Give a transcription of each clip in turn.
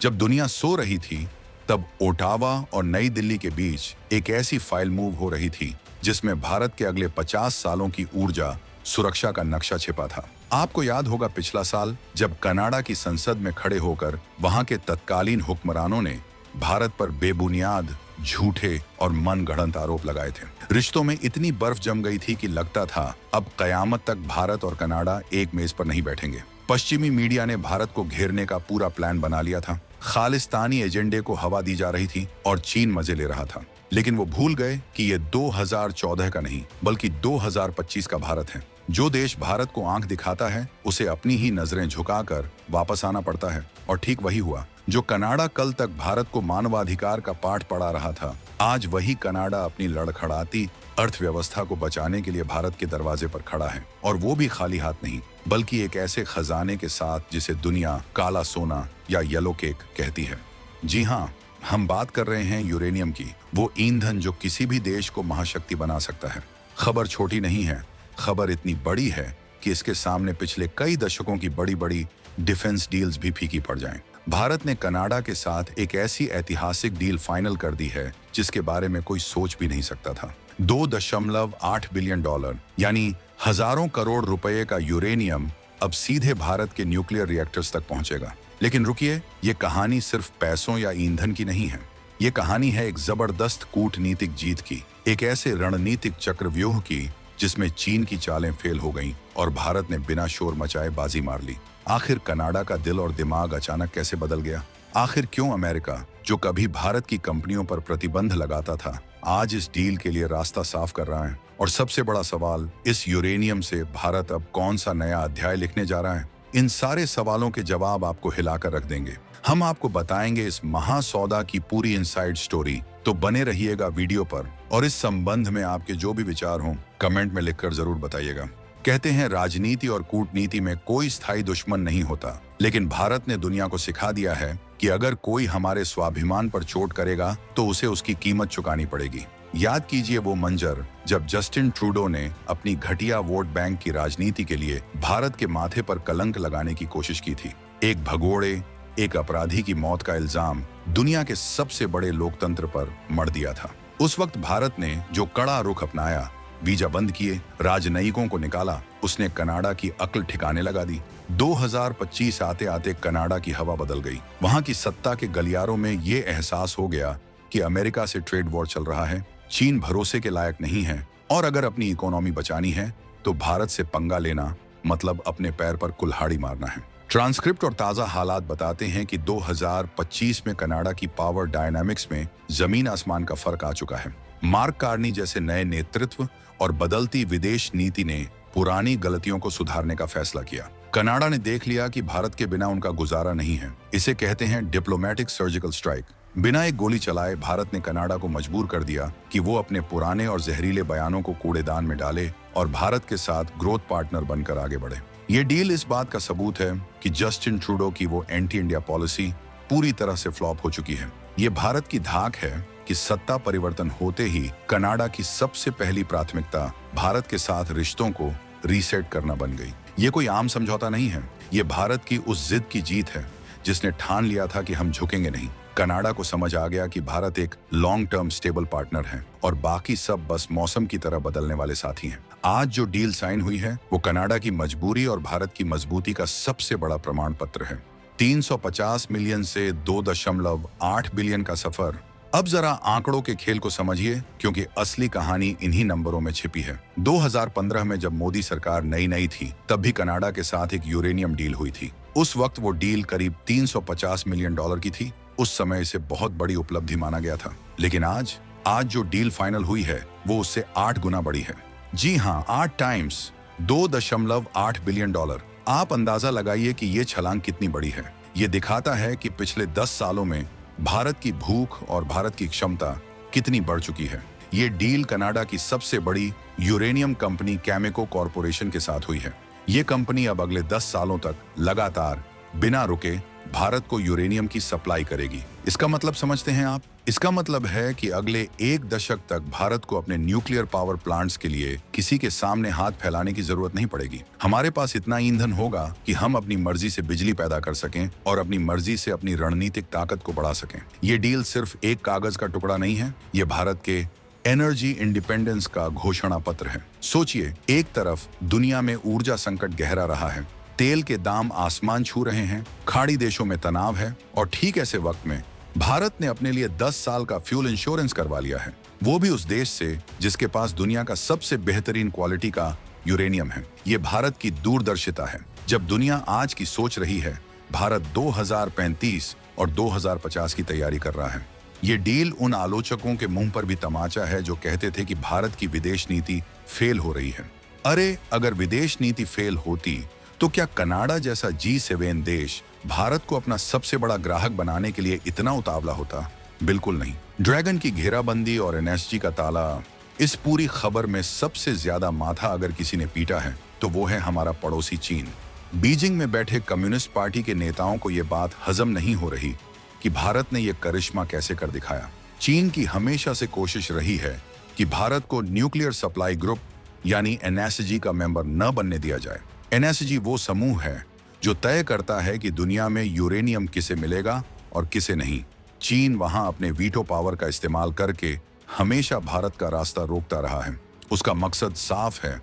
जब दुनिया सो रही थी, तब ओटावा और नई दिल्ली के बीच एक ऐसी फाइल मूव हो रही थी जिसमें भारत के अगले 50 सालों की ऊर्जा सुरक्षा का नक्शा छिपा था। आपको याद होगा पिछला साल जब कनाडा की संसद में खड़े होकर वहां के तत्कालीन हुक्मरानों ने भारत पर बेबुनियाद, झूठे और मनगढ़ंत आरोप लगाए थे। रिश्तों में इतनी बर्फ जम गई थी कि लगता था अब कयामत तक भारत और कनाडा एक मेज पर नहीं बैठेंगे। पश्चिमी मीडिया ने भारत को घेरने का पूरा प्लान बना लिया था। खालिस्तानी एजेंडे को हवा दी जा रही थी और चीन मजे ले रहा था। लेकिन वो भूल गए कि ये 2014 का नहीं बल्कि 2025 का भारत है। जो देश भारत को आंख दिखाता है उसे अपनी ही नजरें झुकाकर वापस आना पड़ता है। और ठीक वही हुआ। जो कनाडा कल तक भारत को मानवाधिकार का पाठ पढ़ा रहा था, आज वही कनाडा अपनी लड़खड़ाती अर्थव्यवस्था को बचाने के लिए भारत के दरवाजे पर खड़ा है। और वो भी खाली हाथ नहीं, बल्कि एक ऐसे खजाने के साथ जिसे दुनिया काला सोना या येलो केक कहती है। जी हाँ, हम बात कर रहे हैं यूरेनियम की, वो ईंधन जो किसी भी देश को महाशक्ति बना सकता है। खबर छोटी नहीं है, खबर इतनी बड़ी है कि इसके सामने पिछले कई दशकों की बड़ी बड़ी डिफेंस डील्स भी फीकी पड़ जाएं। भारत ने कनाडा के साथ एक ऐसी ऐतिहासिक डील फाइनल कर दी है जिसके बारे में कोई सोच भी नहीं सकता था। $2.8 बिलियन यानी हजारों करोड़ रुपए का यूरेनियम अब सीधे भारत के न्यूक्लियर रिएक्टर्स तक पहुंचेगा। लेकिन रुकिए, ये कहानी सिर्फ पैसों या ईंधन की नहीं है। ये कहानी है एक जबरदस्त कूटनीतिक जीत की, एक ऐसे रणनीतिक चक्रव्यूह की जिसमें चीन की चालें फेल हो गईं और भारत ने बिना शोर मचाए बाजी मार ली। आखिर कनाडा का दिल और दिमाग अचानक कैसे बदल गया? आखिर क्यों अमेरिका, जो कभी भारत की कंपनियों पर प्रतिबंध लगाता था, आज इस डील के लिए रास्ता साफ कर रहा है? और सबसे बड़ा सवाल, इस यूरेनियम से भारत अब कौन सा नया अध्याय लिखने जा रहा है? इन सारे सवालों के जवाब आपको हिलाकर रख देंगे। हम आपको बताएंगे इस महासौदा की पूरी इनसाइड स्टोरी। तो बने रहिएगा वीडियो पर और इस संबंध में आपके जो भी विचार हों कमेंट में लिखकर जरूर बताइएगा। कहते हैं राजनीति और कूटनीति में कोई स्थायी दुश्मन नहीं होता, लेकिन भारत ने दुनिया को सिखा दिया है कि अगर कोई हमारे स्वाभिमान पर चोट करेगा तो उसे उसकी कीमत चुकानी पड़ेगी। याद कीजिए वो मंजर जब जस्टिन ट्रूडो ने अपनी घटिया वोट बैंक की राजनीति के लिए भारत के माथे पर कलंक लगाने की कोशिश की थी। एक भगोड़े, एक अपराधी की मौत का इल्जाम दुनिया के सबसे बड़े लोकतंत्र पर मढ़ दिया था। उस वक्त भारत ने जो कड़ा रुख अपनाया, वीजा बंद किए, राजनयिकों को निकाला, उसने कनाडा की अक्ल ठिकाने लगा दी। 2025 आते आते कनाडा की हवा बदल गई। वहां की सत्ता के गलियारों में ये एहसास हो गया कि अमेरिका से ट्रेड वॉर चल रहा है, चीन भरोसे के लायक नहीं है और अगर अपनी इकोनॉमी बचानी है तो भारत से पंगा लेना मतलब अपने पैर पर कुल्हाड़ी मारना है। ट्रांसक्रिप्ट और ताजा हालात बताते हैं कि 2025 में कनाडा की पावर डायनामिक्स में जमीन आसमान का फर्क आ चुका है। मार्क कार्नी जैसे नए नेतृत्व और बदलती विदेश नीति ने पुरानी गलतियों को सुधारने का फैसला किया। कनाडा ने देख लिया कि भारत के बिना उनका गुजारा नहीं है। इसे कहते हैं डिप्लोमेटिक सर्जिकल स्ट्राइक। बिना एक गोली चलाए भारत ने कनाडा को मजबूर कर दिया कि वो अपने पुराने और जहरीले बयानों को कूड़ेदान में डाले और भारत के साथ ग्रोथ पार्टनर बनकर आगे बढ़े। ये डील इस बात का सबूत है कि जस्टिन ट्रूडो की वो एंटी इंडिया पॉलिसी पूरी तरह से फ्लॉप हो चुकी है। ये भारत की धाक है कि सत्ता परिवर्तन होते ही कनाडा की सबसे पहली प्राथमिकता भारत के साथ रिश्तों को रीसेट करना बन गई। ये कोई आम समझौता नहीं है, ये भारत की उस जिद की जीत है जिसने ठान लिया था कि हम झुकेंगे नहीं। कनाडा को समझ आ गया कि भारत एक लॉन्ग टर्म स्टेबल पार्टनर है और बाकी सब बस मौसम की तरह बदलने वाले साथी हैं। आज जो डील साइन हुई है वो कनाडा की मजबूरी और भारत की मजबूती का सबसे बड़ा प्रमाण पत्र है। 350 मिलियन से 2.8 बिलियन का सफर। अब जरा आंकड़ों के खेल को समझिए, क्योंकि असली कहानी इन्हीं नंबरों में छिपी है। 2015 में जब मोदी सरकार नई थी, तब भी कनाडा के साथ एक यूरेनियम डील हुई थी। उस वक्त वो डील करीब $350 मिलियन की थी। उस समय इसे बहुत बड़ी उपलब्धि माना गया था। लेकिन आज जो डील फाइनल हुई है वो उससे 8 गुना बड़ी है। जी हाँ, 8 टाइम्स, $2.8 बिलियन। आप अंदाजा लगाइए कि ये छलांग कितनी बड़ी है। ये दिखाता है कि पिछले 10 सालों में भारत की भूख और भारत की क्षमता कितनी बढ़ चुकी है। ये डील कनाडा की सबसे बड़ी यूरेनियम कंपनी कैमेको कॉरपोरेशन के साथ हुई है। ये कंपनी अब अगले 10 सालों तक लगातार बिना रुके भारत को यूरेनियम की सप्लाई करेगी। इसका मतलब समझते हैं आप? इसका मतलब है कि अगले 1 दशक तक भारत को अपने न्यूक्लियर पावर प्लांट्स के लिए किसी के सामने हाथ फैलाने की जरूरत नहीं पड़ेगी। हमारे पास इतना ईंधन होगा कि हम अपनी मर्जी से बिजली पैदा कर सकें और अपनी मर्जी से अपनी रणनीतिक ताकत को बढ़ा सकें। ये डील सिर्फ एक कागज का टुकड़ा नहीं है, ये भारत के एनर्जी इंडिपेंडेंस का घोषणा पत्र है। सोचिए, एक तरफ दुनिया में ऊर्जा संकट गहरा रहा है, तेल के दाम आसमान छू रहे हैं, खाड़ी देशों में तनाव है, और ठीक ऐसे वक्त में भारत ने अपने लिए 10 साल का फ्यूल इंश्योरेंस करवा लिया है, वो भी उस देश से जिसके पास दुनिया का सबसे बेहतरीन क्वालिटी का यूरेनियम है। ये भारत की दूरदर्शिता है। जब दुनिया आज की सोच रही है, भारत 2035 और 2050 की तैयारी कर रहा है। ये डील उन आलोचकों के मुंह पर भी तमाचा है जो कहते थे कि भारत की विदेश नीति फेल हो रही है। अरे, अगर विदेश नीति फेल होती तो क्या कनाडा जैसा G7 देश भारत को अपना सबसे बड़ा ग्राहक बनाने के लिए इतना उतावला होता? बिल्कुल नहीं। ड्रैगन की घेराबंदी और NSG का ताला, इस पूरी खबर में सबसे ज्यादा माथा अगर किसी ने पीटा है तो वो है हमारा पड़ोसी चीन। बीजिंग में बैठे कम्युनिस्ट पार्टी के नेताओं को ये बात हजम नहीं हो रही कि भारत ने ये करिश्मा कैसे कर दिखाया। चीन की हमेशा से कोशिश रही है कि भारत को न्यूक्लियर सप्लाई ग्रुप यानी NSG का मेंबर न बनने दिया जाए। NSG वो समूह है जो तय करता है कि दुनिया में यूरेनियम किसे मिलेगा और किसे नहीं। चीन वहां अपने वीटो पावर का इस्तेमाल करके हमेशा भारत का रास्ता रोकता रहा है। उसका मकसद साफ है,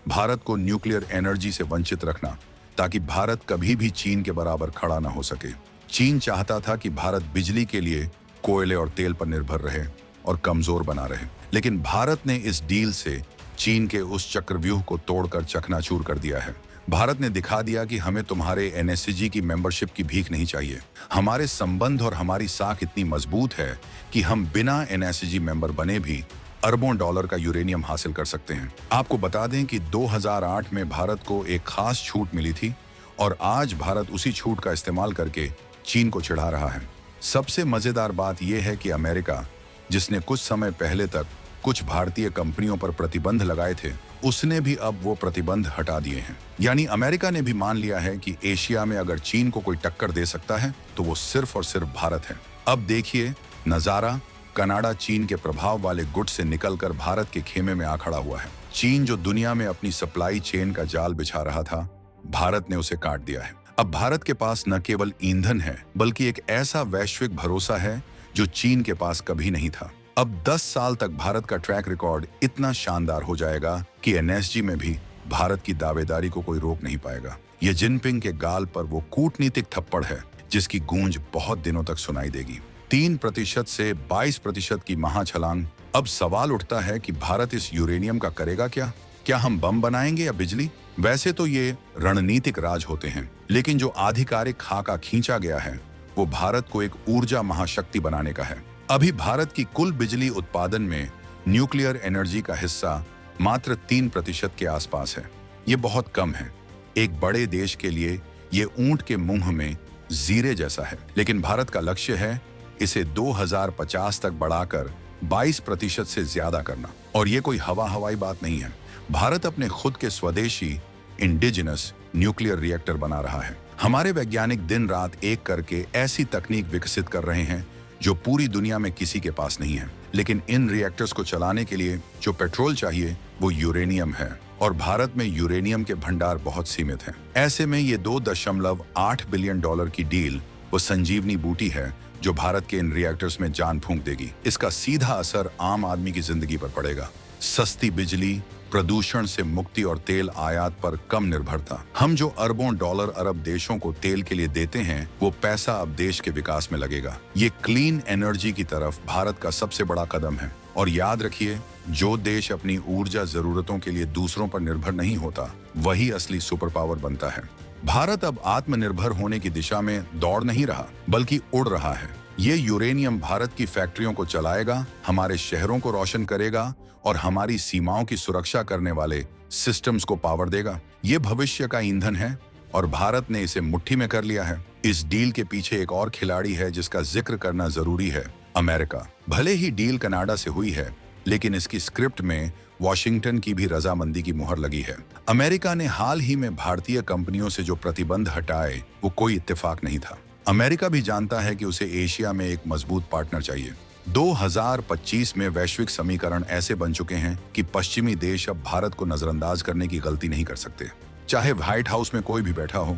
भारत को न्यूक्लियर एनर्जी से वंचित रखना, ताकि भारत कभी भी चीन के बराबर खड़ा ना हो सके। चीन चाहता था कि भारत बिजली के लिए कोयले और तेल पर निर्भर रहे और कमजोर बना रहे, लेकिन भारत ने इस डील से चीन के उस चक्रव्यूह को तोड़कर चकनाचूर कर दिया है। भारत ने दिखा दिया कि हमें तुम्हारे NSG की मेंबरशिप की भीख नहीं चाहिए। हमारे संबंध और हमारी साख इतनी मजबूत है कि हम बिना NSG मेंबर बने भी अरबों डॉलर का यूरेनियम हासिल कर सकते हैं। आपको बता दें कि 2008 में भारत को एक खास छूट मिली थी और आज भारत उसी छूट का इस्तेमाल करके चीन को चिढ़ा रहा है। सबसे मजेदार बात यह है कि अमेरिका, जिसने कुछ समय पहले तक कुछ भारतीय कंपनियों पर प्रतिबंध लगाए थे, उसने भी अब वो प्रतिबंध हटा दिए हैं। यानी अमेरिका ने भी मान लिया है कि एशिया में अगर चीन को कोई टक्कर दे सकता है तो वो सिर्फ और सिर्फ भारत है। अब देखिए नजारा, कनाडा चीन के प्रभाव वाले गुट से निकलकर भारत के खेमे में आ खड़ा हुआ है। चीन जो दुनिया में अपनी सप्लाई चेन का जाल बिछा रहा था, भारत ने उसे काट दिया है। अब भारत के पास न केवल ईंधन है, बल्कि एक ऐसा वैश्विक भरोसा है जो चीन के पास कभी नहीं था। अब 10 साल तक भारत का ट्रैक रिकॉर्ड इतना शानदार हो जाएगा कि NSG में भी भारत की दावेदारी को कोई रोक नहीं पाएगा। ये जिनपिंग के गाल पर वो कूटनीतिक थप्पड़ है जिसकी गूंज बहुत दिनों तक सुनाई देगी। 3% से 22% की महाछलांग। अब सवाल उठता है कि भारत इस यूरेनियम का करेगा क्या? क्या हम बम बनाएंगे या बिजली? वैसे तो ये रणनीतिक राज होते हैं, लेकिन जो आधिकारिक खाका खींचा गया है वो भारत को एक ऊर्जा महाशक्ति बनाने का है। अभी भारत की कुल बिजली उत्पादन में न्यूक्लियर एनर्जी का हिस्सा मात्र 3% के आसपास है। ये बहुत कम है। एक बड़े देश के लिए ये ऊंट के मुंह में जीरे जैसा है, लेकिन भारत का लक्ष्य है इसे 2050 तक बढ़ाकर 22% से ज्यादा करना। और ये कोई हवाई बात नहीं है। भारत अपने खुद के स्वदेशी इंडिजिनस न्यूक्लियर रिएक्टर बना रहा है। हमारे वैज्ञानिक दिन रात एक करके ऐसी तकनीक विकसित कर रहे हैं जो पूरी दुनिया में किसी के पास नहीं है। लेकिन इन रिएक्टर्स को चलाने के लिए जो पेट्रोल चाहिए वो यूरेनियम है, और भारत में यूरेनियम के भंडार बहुत सीमित हैं। ऐसे में ये $2.8 बिलियन की डील वो संजीवनी बूटी है जो भारत के इन रिएक्टर्स में जान फूंक देगी। इसका सीधा असर आम आदमी की जिंदगी पर पड़ेगा। सस्ती बिजली, प्रदूषण से मुक्ति और तेल आयात पर कम निर्भरता। हम जो अरबों डॉलर अरब देशों को तेल के लिए देते हैं, वो पैसा अब देश के विकास में लगेगा। ये क्लीन एनर्जी की तरफ भारत का सबसे बड़ा कदम है। और याद रखिए, जो देश अपनी ऊर्जा जरूरतों के लिए दूसरों पर निर्भर नहीं होता, वही असली सुपर पावर बनता है। भारत अब आत्मनिर्भर होने की दिशा में दौड़ नहीं रहा, बल्कि उड़ रहा है। ये यूरेनियम भारत की फैक्ट्रियों को चलाएगा, हमारे शहरों को रोशन करेगा और हमारी सीमाओं की सुरक्षा करने वाले सिस्टम्स को पावर देगा। ये भविष्य का ईंधन है और भारत ने इसे मुट्ठी में कर लिया है। इस डील के पीछे एक और खिलाड़ी है जिसका जिक्र करना जरूरी है, अमेरिका। भले ही डील कनाडा से हुई है, लेकिन इसकी स्क्रिप्ट में वॉशिंगटन की भी रजामंदी की मुहर लगी है। अमेरिका ने हाल ही में भारतीय कंपनियों से जो प्रतिबंध हटाए, वो कोई इत्तेफाक नहीं था। अमेरिका भी जानता है कि उसे एशिया में एक मजबूत पार्टनर चाहिए। 2025 में वैश्विक समीकरण ऐसे बन चुके हैं कि पश्चिमी देश अब भारत को नजरअंदाज करने की गलती नहीं कर सकते। चाहे व्हाइट हाउस में कोई भी बैठा हो,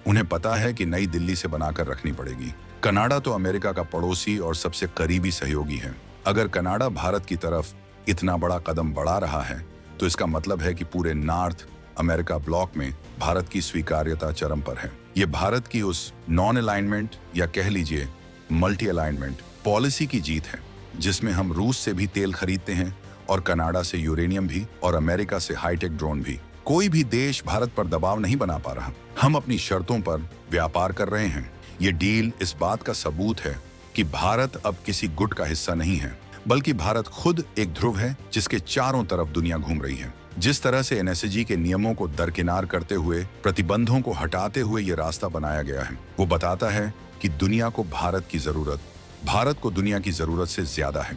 उन्हें पता है कि नई दिल्ली से बनाकर रखनी पड़ेगी। कनाडा तो अमेरिका का पड़ोसी और सबसे करीबी सहयोगी है। अगर कनाडा भारत की तरफ इतना बड़ा कदम बढ़ा रहा है, तो इसका मतलब है कि पूरे नॉर्थ अमेरिका ब्लॉक में भारत की स्वीकार्यता चरम पर है। ये भारत की उस नॉन अलाइनमेंट या कह लीजिए मल्टी अलाइनमेंट पॉलिसी की जीत है, जिसमें हम रूस से भी तेल खरीदते हैं और कनाडा से यूरेनियम भी और अमेरिका से हाईटेक ड्रोन भी। कोई भी देश भारत पर दबाव नहीं बना पा रहा। हम अपनी शर्तों पर व्यापार कर रहे हैं। ये डील इस बात का सबूत है कि भारत अब किसी गुट का हिस्सा नहीं है, बल्कि भारत खुद एक ध्रुव है जिसके चारों तरफ दुनिया घूम रही है। जिस तरह से एनएसजी के नियमों को दरकिनार करते हुए, प्रतिबंधों को हटाते हुए ये रास्ता बनाया गया है, वो बताता है कि दुनिया को भारत की जरूरत, भारत को दुनिया की जरूरत से ज्यादा है।